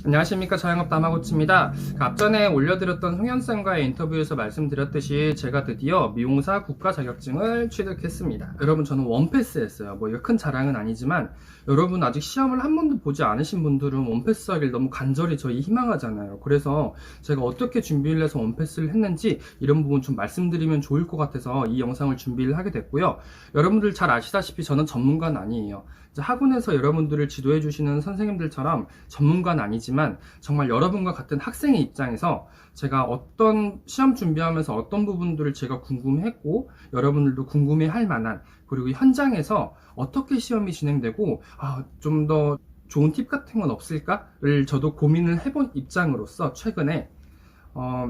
안녕하십니까, 자영업 다마고치입니다. 앞전에 올려드렸던 송현쌤과의 인터뷰에서 말씀드렸듯이 제가 드디어 미용사 국가 자격증을 취득했습니다. 여러분, 저는 원패스 했어요. 이거 큰 자랑은 아니지만 여러분 아직 시험을 한 번도 보지 않으신 분들은 원패스 하길 너무 간절히 저희 희망하잖아요. 그래서 제가 어떻게 준비를 해서 원패스를 했는지 이런 부분 좀 말씀드리면 좋을 것 같아서 이 영상을 준비를 하게 됐고요. 여러분들 잘 아시다시피 저는 전문가는 아니에요. 학원에서 여러분들을 지도해 주시는 선생님들처럼 전문가는 아니지만 정말 여러분과 같은 학생의 입장에서 제가 어떤 시험 준비하면서 어떤 부분들을 제가 궁금했고 여러분들도 궁금해 할 만한, 그리고 현장에서 어떻게 시험이 진행되고 좀 더 좋은 팁 같은 건 없을까를 저도 고민을 해본 입장으로서 최근에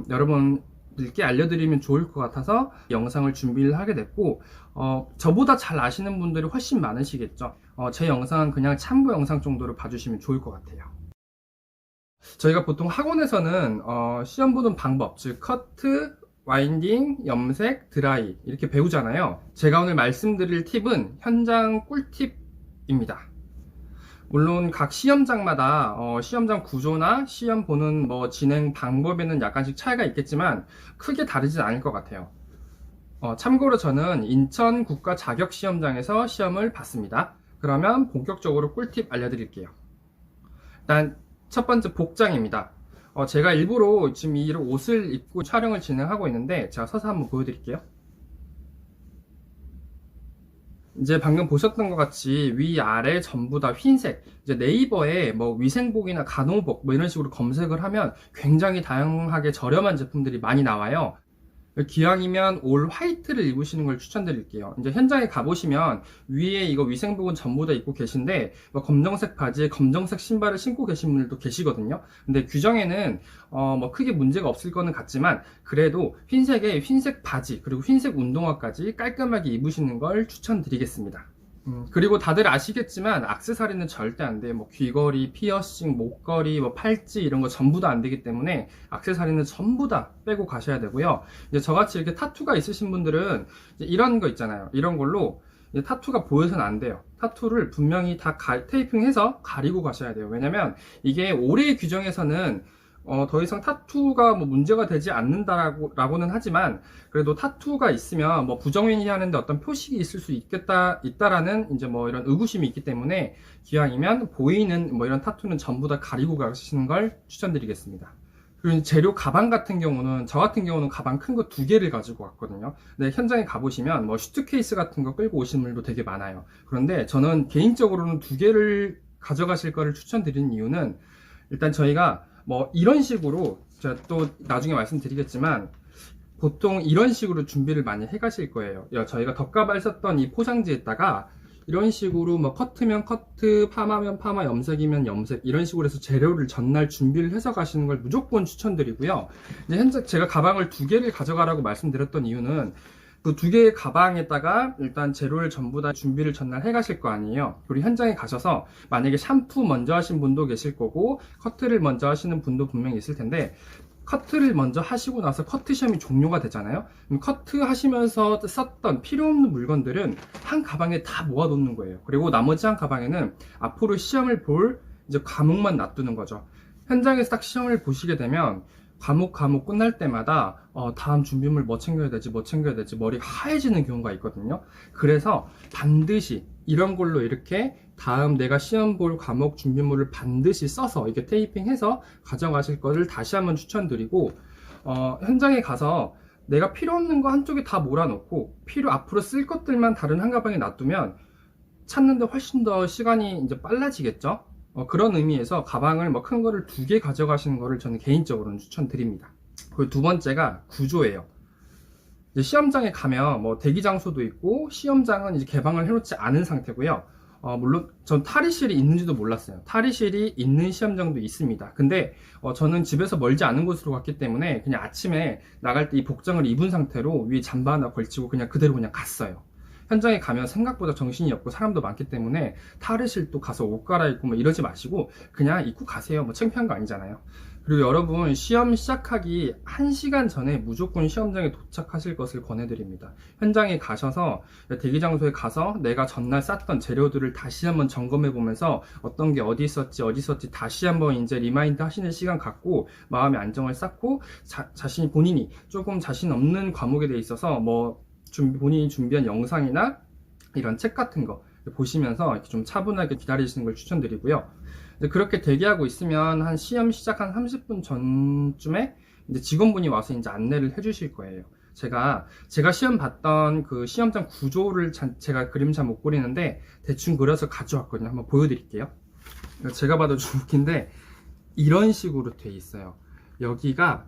여러분들께 알려드리면 좋을 것 같아서 영상을 준비를 하게 됐고, 저보다 잘 아시는 분들이 훨씬 많으시겠죠. 제 영상은 그냥 참고 영상 정도로 봐주시면 좋을 것 같아요. 저희가 보통 학원에서는 시험 보는 방법, 즉 커트, 와인딩, 염색, 드라이 이렇게 배우잖아요. 제가 오늘 말씀드릴 팁은 현장 꿀팁입니다. 물론 각 시험장마다 시험장 구조나 시험 보는 진행 방법에는 약간씩 차이가 있겠지만 크게 다르진 않을 것 같아요. 참고로 저는 인천 국가 자격시험장에서 시험을 봤습니다. 그러면 본격적으로 꿀팁 알려드릴게요. 일단 첫 번째, 복장입니다. 제가 일부러 지금 이 옷을 입고 촬영을 진행하고 있는데 제가 서서 한번 보여드릴게요. 이제 방금 보셨던 것 같이 위아래 전부 다 흰색, 이제 네이버에 위생복이나 간호복 이런 식으로 검색을 하면 굉장히 다양하게 저렴한 제품들이 많이 나와요. 기왕이면 올 화이트를 입으시는 걸 추천드릴게요. 이제 현장에 가보시면 위에 이거 위생복은 전부 다 입고 계신데 검정색 바지에 검정색 신발을 신고 계신 분들도 계시거든요. 근데 규정에는 크게 문제가 없을 거는 같지만 그래도 흰색에 흰색 바지 그리고 흰색 운동화까지 깔끔하게 입으시는 걸 추천드리겠습니다. 그리고 다들 아시겠지만 액세서리는 절대 안 돼요. 귀걸이, 피어싱, 목걸이, 팔찌 이런 거 전부 다 안 되기 때문에 액세서리는 전부 다 빼고 가셔야 되고요. 이제 저같이 이렇게 타투가 있으신 분들은 이런 거 있잖아요. 이런 걸로 타투가 보여서는 안 돼요. 타투를 분명히 다 테이핑해서 가리고 가셔야 돼요. 왜냐면 이게 올해의 규정에서는 더 이상 타투가 문제가 되지 않는다라고는 하지만 그래도 타투가 있으면 부정행위 하는데 어떤 표식이 있을 수 있다라는 이제 이런 의구심이 있기 때문에 기왕이면 보이는 이런 타투는 전부 다 가리고 가시는 걸 추천드리겠습니다. 그리고 재료 가방 같은 경우는 저 같은 경우는 가방 큰 거 2개를 가지고 왔거든요. 근데 현장에 가보시면 슈트케이스 같은 거 끌고 오시는 분들도 되게 많아요. 그런데 저는 개인적으로는 2개를 가져가실 거를 추천드리는 이유는 일단 저희가 이런 식으로 제가 또 나중에 말씀드리겠지만 보통 이런 식으로 준비를 많이 해 가실 거예요. 저희가 덧가발 썼던 이 포장지에다가 이런 식으로 커트면 커트, 파마면 파마, 염색이면 염색 이런 식으로 해서 재료를 전날 준비를 해서 가시는 걸 무조건 추천드리고요. 이제 현재 제가 가방을 2개를 가져가라고 말씀드렸던 이유는 그 2개의 가방에다가 일단 재료를 전부 다 준비를 전날 해 가실 거 아니에요. 그리고 현장에 가셔서 만약에 샴푸 먼저 하신 분도 계실 거고 커트를 먼저 하시는 분도 분명히 있을 텐데 커트를 먼저 하시고 나서 커트 시험이 종료가 되잖아요. 그럼 커트 하시면서 썼던 필요 없는 물건들은 한 가방에 다 모아 놓는 거예요. 그리고 나머지 한 가방에는 앞으로 시험을 볼 이제 과목만 놔두는 거죠. 현장에서 딱 시험을 보시게 되면 과목 끝날 때마다 다음 준비물 뭐 챙겨야 되지 머리가 하얘지는 경우가 있거든요. 그래서 반드시 이런 걸로 이렇게 다음 내가 시험 볼 과목 준비물을 반드시 써서 이렇게 테이핑해서 가져가실 거를 다시 한번 추천드리고, 현장에 가서 내가 필요 없는 거 한쪽에 다 몰아놓고 앞으로 쓸 것들만 다른 한 가방에 놔두면 찾는데 훨씬 더 시간이 이제 빨라지겠죠. 그런 의미에서 가방을 큰 거를 2개 가져가시는 거를 저는 개인적으로는 추천드립니다. 그리고 두 번째가 구조예요. 이제 시험장에 가면 대기 장소도 있고 시험장은 이제 개방을 해놓지 않은 상태고요. 물론 전 탈의실이 있는지도 몰랐어요. 탈의실이 있는 시험장도 있습니다. 근데 저는 집에서 멀지 않은 곳으로 갔기 때문에 그냥 아침에 나갈 때 이 복장을 입은 상태로 위에 잠바 하나 걸치고 그냥 그대로 갔어요. 현장에 가면 생각보다 정신이 없고 사람도 많기 때문에 탈의실도 가서 옷 갈아입고 뭐 이러지 마시고 그냥 입고 가세요. 뭐 창피한 거 아니잖아요. 그리고 여러분 시험 시작하기 1시간 전에 무조건 시험장에 도착하실 것을 권해드립니다. 현장에 가셔서 대기 장소에 가서 내가 전날 쌌던 재료들을 다시 한번 점검해 보면서 어떤 게 어디 있었지 다시 한번 이제 리마인드 하시는 시간 갖고 마음의 안정을 쌓고 자신이 본인이 조금 자신 없는 과목에 대해 있어서 뭐 본인이 준비한 영상이나 이런 책 같은 거 보시면서 이렇게 좀 차분하게 기다리시는 걸 추천드리고요. 그렇게 대기하고 있으면 한 시험 시작 한 30분 전쯤에 이제 직원분이 와서 이제 안내를 해주실 거예요. 제가 시험 봤던 그 시험장 구조를 제가 그림 잘 못 그리는데 대충 그려서 가져왔거든요. 한번 보여드릴게요. 제가 봐도 좀 웃긴데 이런 식으로 돼 있어요. 여기가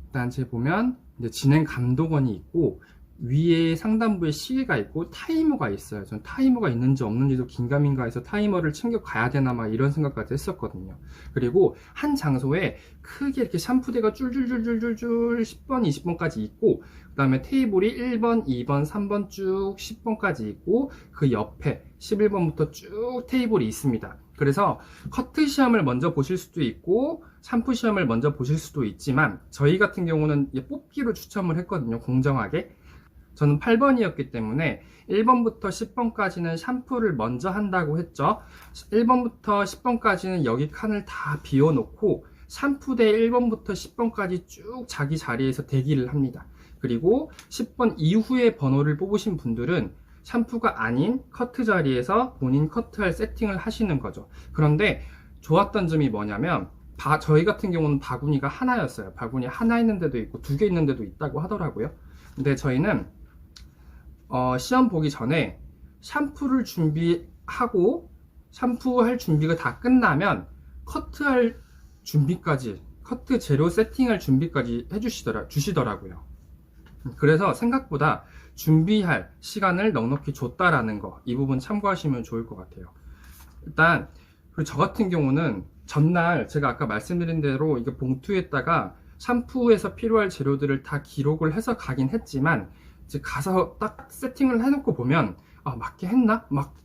일단 제 보면 이제 진행 감독원이 있고 위에 상단부에 시계가 있고 타이머가 있어요. 전 타이머가 있는지 없는지도 긴가민가 해서 타이머를 챙겨 가야 되나 막 이런 생각까지 했었거든요. 그리고 한 장소에 크게 이렇게 샴푸대가 줄줄줄줄줄 10번, 20번까지 있고 그 다음에 테이블이 1번, 2번, 3번 쭉 10번까지 있고 그 옆에 11번부터 쭉 테이블이 있습니다. 그래서 커트 시험을 먼저 보실 수도 있고 샴푸 시험을 먼저 보실 수도 있지만 저희 같은 경우는 뽑기로 추첨을 했거든요. 공정하게. 저는 8번이었기 때문에 1번부터 10번까지는 샴푸를 먼저 한다고 했죠. 1번부터 10번까지는 여기 칸을 다 비워놓고 샴푸대 1번부터 10번까지 쭉 자기 자리에서 대기를 합니다. 그리고 10번 이후에 번호를 뽑으신 분들은 샴푸가 아닌 커트 자리에서 본인 커트할 세팅을 하시는 거죠. 그런데 좋았던 점이 뭐냐면 저희 같은 경우는 바구니가 하나였어요. 바구니 하나 있는 데도 있고 2개 있는 데도 있다고 하더라고요. 근데 저희는 시험 보기 전에 샴푸를 준비하고 샴푸할 준비가 다 끝나면 커트할 준비까지 커트 재료 세팅할 준비까지 주시더라고요. 그래서 생각보다 준비할 시간을 넉넉히 줬다라는 거, 이 부분 참고하시면 좋을 것 같아요. 일단 그리고 저 같은 경우는 전날 제가 아까 말씀드린 대로 이게 봉투에다가 샴푸에서 필요할 재료들을 다 기록을 해서 가긴 했지만 이제 가서 딱 세팅을 해놓고 보면 맞게 했나? 막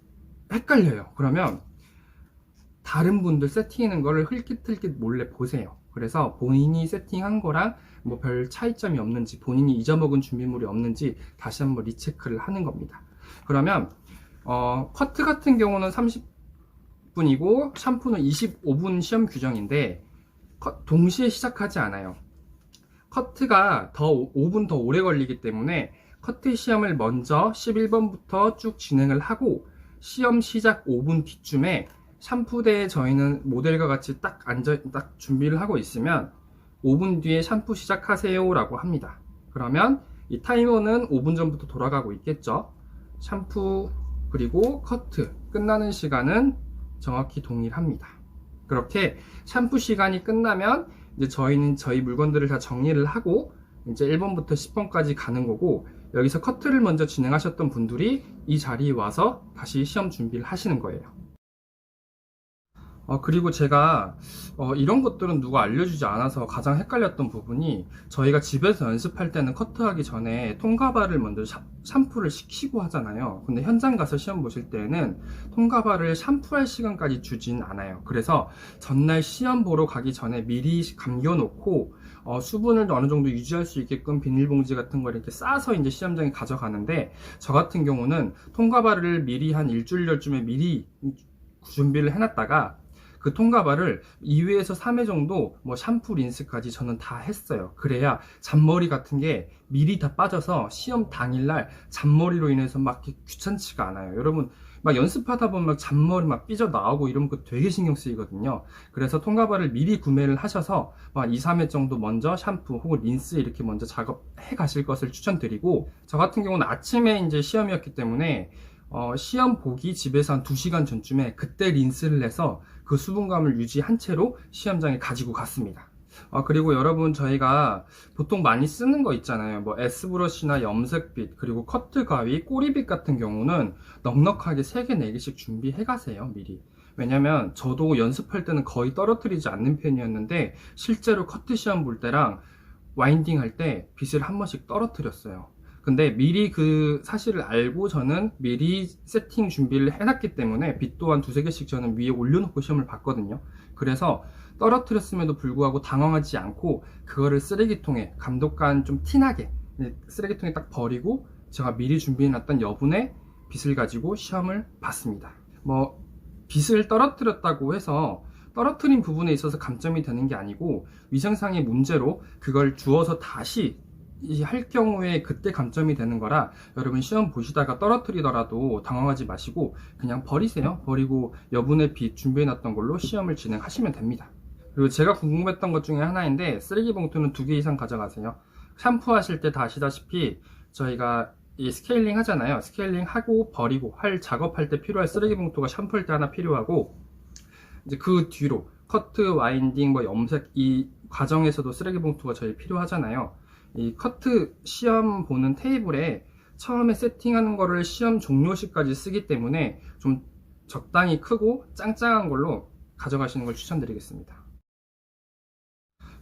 헷갈려요. 그러면 다른 분들 세팅하는 거를 흘깃흘깃 몰래 보세요. 그래서 본인이 세팅한 거랑 뭐 별 차이점이 없는지 본인이 잊어먹은 준비물이 없는지 다시 한번 리체크를 하는 겁니다. 그러면 커트 같은 경우는 30분이고 샴푸는 25분 시험 규정인데 동시에 시작하지 않아요. 커트가 5분 더 오래 걸리기 때문에 커트 시험을 먼저 11번부터 쭉 진행을 하고 시험 시작 5분 뒤쯤에 샴푸대에 저희는 모델과 같이 딱 준비를 하고 있으면 5분 뒤에 샴푸 시작하세요 라고 합니다. 그러면 이 타이머는 5분 전부터 돌아가고 있겠죠. 샴푸 그리고 커트 끝나는 시간은 정확히 동일합니다. 그렇게 샴푸 시간이 끝나면 이제 저희는 저희 물건들을 다 정리를 하고 이제 1번부터 10번까지 가는 거고 여기서 커트를 먼저 진행하셨던 분들이 이 자리에 와서 다시 시험 준비를 하시는 거예요. 그리고 제가 이런 것들은 누가 알려주지 않아서 가장 헷갈렸던 부분이 저희가 집에서 연습할 때는 커트하기 전에 통가발을 먼저 샴푸를 시키고 하잖아요. 근데 현장 가서 시험 보실 때는 통가발을 샴푸할 시간까지 주진 않아요. 그래서 전날 시험 보러 가기 전에 미리 감겨놓고 수분을 어느 정도 유지할 수 있게끔 비닐봉지 같은 걸 이렇게 싸서 이제 시험장에 가져가는데 저 같은 경우는 통가발을 미리 한 일주일 전쯤에 미리 준비를 해놨다가 그 통가발을 2회에서 3회 정도 뭐 샴푸 린스까지 저는 다 했어요. 그래야 잔머리 같은 게 미리 다 빠져서 시험 당일날 잔머리로 인해서 막 귀찮지가 않아요. 여러분 막 연습하다 보면 막 잔머리 막 삐져 나오고 이런 거 되게 신경 쓰이거든요. 그래서 통가발을 미리 구매를 하셔서 막 2, 3회 정도 먼저 샴푸 혹은 린스 이렇게 먼저 작업해 가실 것을 추천드리고 저 같은 경우는 아침에 이제 시험이었기 때문에 시험 보기 집에서 한 2시간 전쯤에 그때 린스를 해서 그 수분감을 유지한 채로 시험장에 가지고 갔습니다. 그리고 여러분 저희가 보통 많이 쓰는 거 있잖아요. 뭐 S브러쉬나 염색빗 그리고 커트 가위, 꼬리빗 같은 경우는 넉넉하게 3개, 4개씩 준비해 가세요. 미리. 왜냐면 저도 연습할 때는 거의 떨어뜨리지 않는 편이었는데 실제로 커트 시험 볼 때랑 와인딩 할 때 빗을 한 번씩 떨어뜨렸어요. 근데 미리 그 사실을 알고 저는 미리 세팅 준비를 해놨기 때문에 빗 또한 두세 개씩 저는 위에 올려놓고 시험을 봤거든요. 그래서 떨어뜨렸음에도 불구하고 당황하지 않고 그거를 쓰레기통에 감독관 좀 티나게 쓰레기통에 딱 버리고 제가 미리 준비해놨던 여분의 빗을 가지고 시험을 봤습니다. 뭐 빗을 떨어뜨렸다고 해서 떨어뜨린 부분에 있어서 감점이 되는 게 아니고 위생상의 문제로 그걸 주워서 다시 할 경우에 그때 감점이 되는 거라 여러분 시험 보시다가 떨어뜨리더라도 당황하지 마시고 그냥 버리세요. 버리고 여분의 빗 준비해놨던 걸로 시험을 진행하시면 됩니다. 그리고 제가 궁금했던 것 중에 하나인데 쓰레기 봉투는 2개 이상 가져가세요. 샴푸하실 때 다 아시다시피 저희가 이 스케일링 하잖아요. 스케일링 하고 버리고 할 작업할 때 필요할 쓰레기 봉투가 샴푸할 때 하나 필요하고 이제 그 뒤로 커트, 와인딩, 뭐 염색 이 과정에서도 쓰레기 봉투가 저희 필요하잖아요. 이 커트 시험 보는 테이블에 처음에 세팅하는 거를 시험 종료시까지 쓰기 때문에 좀 적당히 크고 짱짱한 걸로 가져가시는 걸 추천드리겠습니다.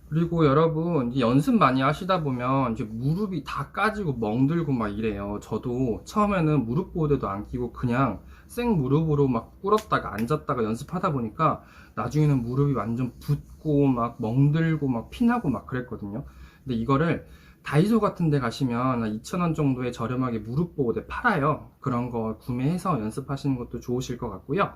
그리고 여러분 연습 많이 하시다 보면 이제 무릎이 다 까지고 멍들고 막 이래요. 저도 처음에는 무릎 보호대도 안 끼고 그냥 생 무릎으로 막 꿇었다가 앉았다가 연습하다 보니까 나중에는 무릎이 완전 붓고 막 멍들고 막 피나고 막 그랬거든요. 근데 이거를 다이소 같은 데 가시면 2,000원 정도에 저렴하게 무릎 보호대 팔아요. 그런 거 구매해서 연습하시는 것도 좋으실 것 같고요.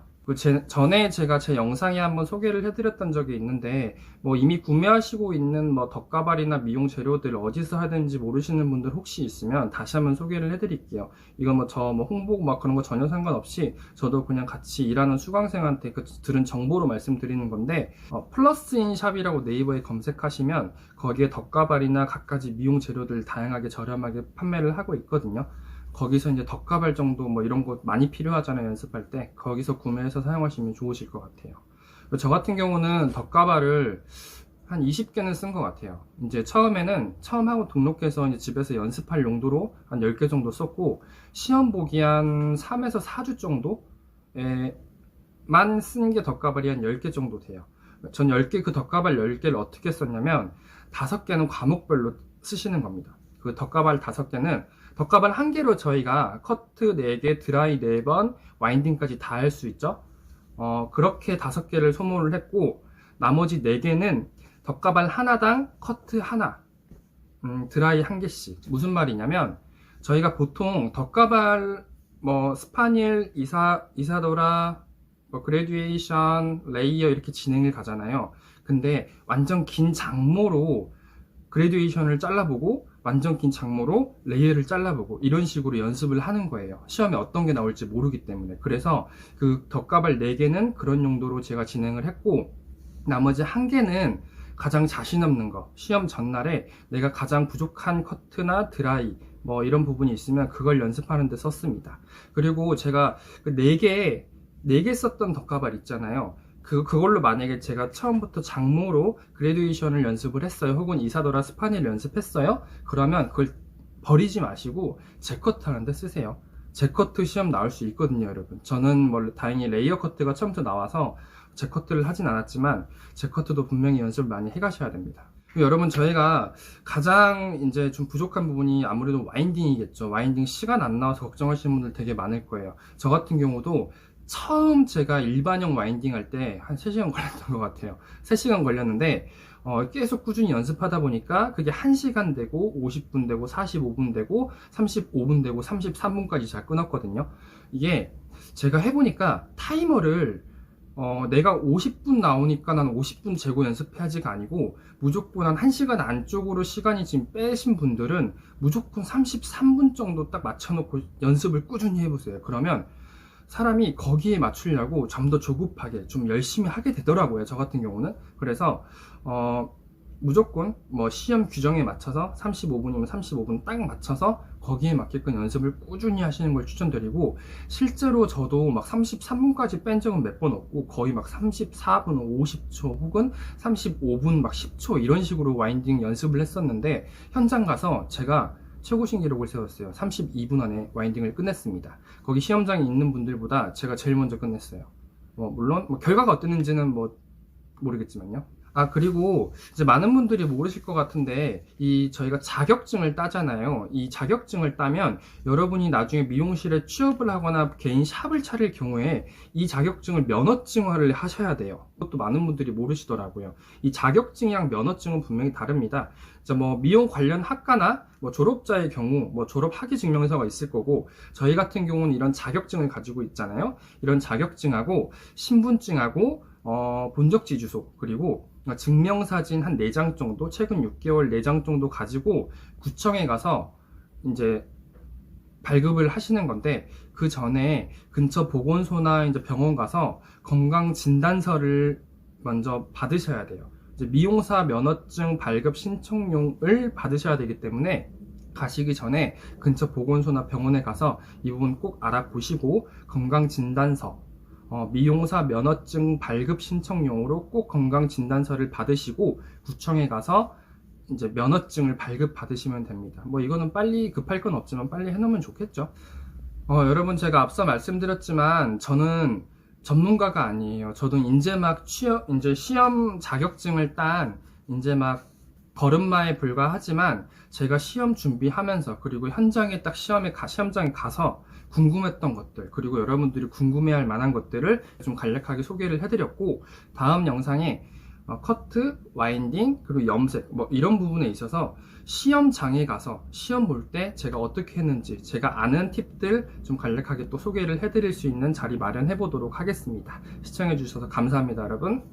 전에 제가 제 영상에 한번 소개를 해드렸던 적이 있는데 뭐 이미 구매하시고 있는 뭐 덧가발이나 미용 재료들 어디서 하든지 모르시는 분들 혹시 있으면 다시 한번 소개를 해드릴게요. 이건 뭐 저 뭐 홍보 막 그런 거 전혀 상관없이 저도 그냥 같이 일하는 수강생한테 그 들은 정보로 말씀드리는 건데 플러스인 샵이라고 네이버에 검색하시면 거기에 덧가발이나 갖가지 미용 재료들 다양하게 저렴하게 판매를 하고 있거든요. 거기서 이제 덧가발 정도 뭐 이런 거 많이 필요하잖아요. 연습할 때 거기서 구매해서 사용하시면 좋으실 것 같아요. 저 같은 경우는 덧가발을 한 20개는 쓴 것 같아요. 이제 처음에는 처음 하고 등록해서 이제 집에서 연습할 용도로 한 10개 정도 썼고 시험 보기 한 3에서 4주 정도에만 쓴 게 덧가발이 한 10개 정도 돼요. 전 10개 그 덧가발 10개를 어떻게 썼냐면 5개는 과목별로 쓰시는 겁니다. 그 덧가발 5개는 덧가발 1개로 저희가 커트 4개, 드라이 4번, 와인딩까지 다 할 수 있죠. 그렇게 5개를 소모를 했고 나머지 4개는 덧가발 하나당 커트 하나, 드라이 1개씩. 무슨 말이냐면 저희가 보통 덧가발 뭐 스파닐, 이사도라, 뭐 그래듀에이션, 레이어 이렇게 진행을 가잖아요. 근데 완전 긴 장모로 그래듀에이션을 잘라보고 완전 긴 장모로 레이어를 잘라보고 이런 식으로 연습을 하는 거예요. 시험에 어떤 게 나올지 모르기 때문에. 그래서 그 덧가발 4개는 그런 용도로 제가 진행을 했고 나머지 1개는 가장 자신 없는 거, 시험 전날에 내가 가장 부족한 커트나 드라이 뭐 이런 부분이 있으면 그걸 연습하는 데 썼습니다. 그리고 제가 그 4개 썼던 덧가발 있잖아요. 그걸로 만약에 제가 처음부터 장모로 그래듀에이션을 연습을 했어요. 혹은 이사도라 스파니를 연습했어요. 그러면 그걸 버리지 마시고 제커트 하는데 쓰세요. 제커트 시험 나올 수 있거든요, 여러분. 저는 뭐 다행히 레이어 커트가 처음부터 나와서 제커트를 하진 않았지만 제커트도 분명히 연습을 많이 해가셔야 됩니다. 여러분 저희가 가장 이제 좀 부족한 부분이 아무래도 와인딩이겠죠. 와인딩 시간 안 나와서 걱정하시는 분들 되게 많을 거예요. 저 같은 경우도 처음 제가 일반형 와인딩 할 때 한 3시간 걸렸던 것 같아요. 3시간 걸렸는데 계속 꾸준히 연습하다 보니까 그게 1시간 되고 50분 되고 45분 되고 35분 되고 33분까지 잘 끊었거든요. 이게 제가 해보니까 타이머를 내가 50분 나오니까 난 50분 재고 연습해야지가 아니고 무조건 한 1시간 안쪽으로 시간이 지금 빼신 분들은 무조건 33분 정도 딱 맞춰놓고 연습을 꾸준히 해보세요. 그러면 사람이 거기에 맞추려고 좀 더 조급하게 좀 열심히 하게 되더라고요. 저 같은 경우는. 그래서 무조건 뭐 시험 규정에 맞춰서 35분이면 35분 딱 맞춰서 거기에 맞게끔 연습을 꾸준히 하시는 걸 추천드리고 실제로 저도 막 33분까지 뺀 적은 몇 번 없고 거의 막 34분 50초 혹은 35분 막 10초 이런 식으로 와인딩 연습을 했었는데 현장 가서 제가 최고 신기록을 세웠어요. 32분 안에 와인딩을 끝냈습니다. 거기 시험장에 있는 분들보다 제가 제일 먼저 끝냈어요. 물론 결과가 어땠는지는 뭐 모르겠지만요. 아, 그리고 이제 많은 분들이 모르실 것 같은데, 저희가 자격증을 따잖아요. 이 자격증을 따면 여러분이 나중에 미용실에 취업을 하거나 개인 샵을 차릴 경우에 이 자격증을 면허증화를 하셔야 돼요. 그것도 많은 분들이 모르시더라고요. 이 자격증이랑 면허증은 분명히 다릅니다. 자, 뭐 미용 관련 학과나 뭐 졸업자의 경우 뭐 졸업 학위 증명서가 있을 거고, 저희 같은 경우는 이런 자격증을 가지고 있잖아요. 이런 자격증하고 신분증하고 본적지 주소, 그리고 증명사진 한 4장 정도, 최근 6개월 4장 정도 가지고 구청에 가서 이제 발급을 하시는 건데, 그 전에 근처 보건소나 이제 병원 가서 건강진단서를 먼저 받으셔야 돼요. 이제 미용사 면허증 발급 신청용을 받으셔야 되기 때문에 가시기 전에 근처 보건소나 병원에 가서 이 부분 꼭 알아보시고, 건강진단서, 미용사 면허증 발급 신청용으로 꼭 건강진단서를 받으시고 구청에 가서 이제 면허증을 발급 받으시면 됩니다. 뭐 이거는 빨리 급할 건 없지만 빨리 해놓으면 좋겠죠. 여러분, 제가 앞서 말씀드렸지만 저는 전문가가 아니에요. 저도 이제 막 이제 시험 자격증을 딴 이제 막 걸음마에 불과하지만, 제가 시험 준비하면서 그리고 현장에 딱 시험장에 가서 궁금했던 것들, 그리고 여러분들이 궁금해할 만한 것들을 좀 간략하게 소개를 해드렸고, 다음 영상에 커트, 와인딩, 그리고 염색 뭐 이런 부분에 있어서 시험장에 가서 시험 볼 때 제가 어떻게 했는지 제가 아는 팁들 좀 간략하게 또 소개를 해드릴 수 있는 자리 마련해 보도록 하겠습니다. 시청해 주셔서 감사합니다, 여러분.